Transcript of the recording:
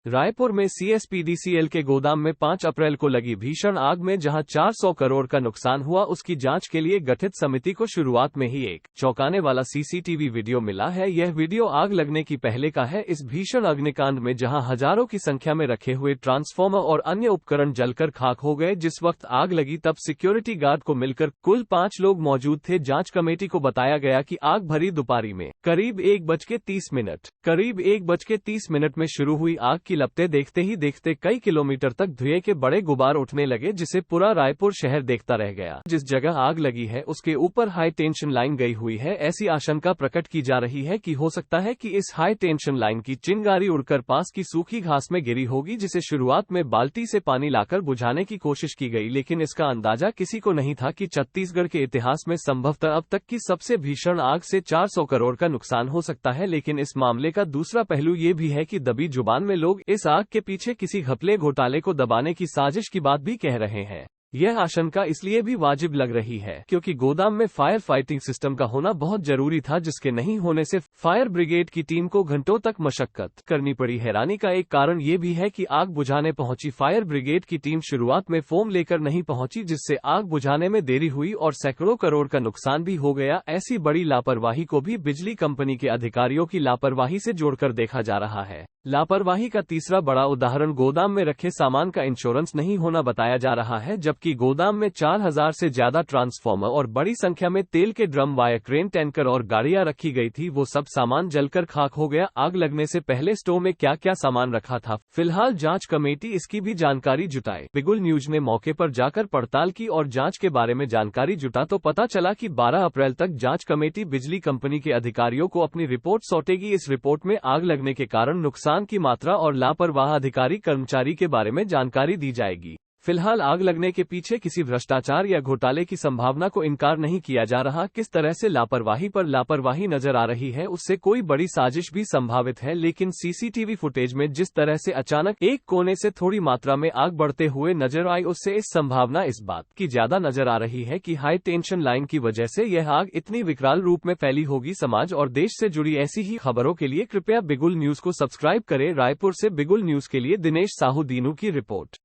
रायपुर में सीएसपीडीसीएल के गोदाम में 5 अप्रैल को लगी भीषण आग में जहां 400 करोड़ का नुकसान हुआ, उसकी जांच के लिए गठित समिति को शुरुआत में ही एक चौंकाने वाला सीसीटीवी वीडियो मिला है। यह वीडियो आग लगने की पहले का है। इस भीषण अग्निकांड में जहां हजारों की संख्या में रखे हुए ट्रांसफार्मर और अन्य उपकरण जलकर खाक हो गए, जिस वक्त आग लगी तब सिक्योरिटी गार्ड को मिलकर कुल 5 लोग मौजूद थे। जांच कमेटी को बताया गया कि आग भरी दोपहरी में करीब 1:30 मिनट में शुरू हुई आग की लपटें देखते ही देखते कई किलोमीटर तक धुएं के बड़े गुबार उठने लगे, जिसे पूरा रायपुर शहर देखता रह गया। जिस जगह आग लगी है उसके ऊपर हाई टेंशन लाइन गई हुई है। ऐसी आशंका प्रकट की जा रही है कि हो सकता है कि इस हाई टेंशन लाइन की चिंगारी उड़कर पास की सूखी घास में गिरी होगी, जिसे शुरुआत में बाल्टी से पानी लाकर बुझाने की कोशिश की गई, लेकिन इसका अंदाजा किसी को नहीं था कि छत्तीसगढ़ के इतिहास में संभवतः अब तक की सबसे भीषण आग से 400 करोड़ का नुकसान हो सकता है। लेकिन इस मामले का दूसरा पहलू ये भी है कि दबी जुबान में लोग इस आग के पीछे किसी घपले घोटाले को दबाने की साजिश की बात भी कह रहे हैं। यह आशंका इसलिए भी वाजिब लग रही है क्योंकि गोदाम में फायर फाइटिंग सिस्टम का होना बहुत जरूरी था, जिसके नहीं होने से फायर ब्रिगेड की टीम को घंटों तक मशक्कत करनी पड़ी। हैरानी का एक कारण ये भी है कि आग बुझाने पहुंची फायर ब्रिगेड की टीम शुरुआत में फोम लेकर नहीं पहुंची, जिससे आग बुझाने में देरी हुई और सैकड़ों करोड़ का नुकसान भी हो गया। ऐसी बड़ी लापरवाही को भी बिजली कंपनी के अधिकारियों की लापरवाही से जोड़कर देखा जा रहा है। लापरवाही का तीसरा बड़ा उदाहरण गोदाम में रखे सामान का इंश्योरेंस नहीं होना बताया जा रहा है। जबकि गोदाम में 4000 से ज्यादा ट्रांसफार्मर और बड़ी संख्या में तेल के ड्रम, वायर, क्रेन, टैंकर और गाड़ियां रखी गई थी, वो सब सामान जलकर खाक हो गया। आग लगने से पहले स्टोर में क्या क्या सामान रखा था, फिलहाल जांच कमेटी इसकी भी जानकारी जुटाए। बिगुल न्यूज ने मौके पर जाकर पड़ताल की और जांच के बारे में जानकारी जुटा तो पता चला कि 12 अप्रैल तक जांच कमेटी बिजली कंपनी के अधिकारियों को अपनी रिपोर्ट सौंपेगी। इस रिपोर्ट में आग लगने के कारण, नुकसान की मात्रा और लापरवाह अधिकारी कर्मचारी के बारे में जानकारी दी जाएगी। फिलहाल आग लगने के पीछे किसी भ्रष्टाचार या घोटाले की संभावना को इनकार नहीं किया जा रहा। किस तरह से लापरवाही पर लापरवाही नजर आ रही है, उससे कोई बड़ी साजिश भी संभावित है। लेकिन सीसीटीवी फुटेज में जिस तरह से अचानक एक कोने से थोड़ी मात्रा में आग बढ़ते हुए नजर आई, उससे इस संभावना इस बात की ज्यादा नजर आ रही है कि हाई टेंशन लाइन की वजह से यह आग इतनी विकराल रूप में फैली होगी। समाज और देश से जुड़ी ऐसी ही खबरों के लिए कृपया बिगुल न्यूज को सब्सक्राइब करें। रायपुर से बिगुल न्यूज के लिए दिनेश साहू दीनू की रिपोर्ट।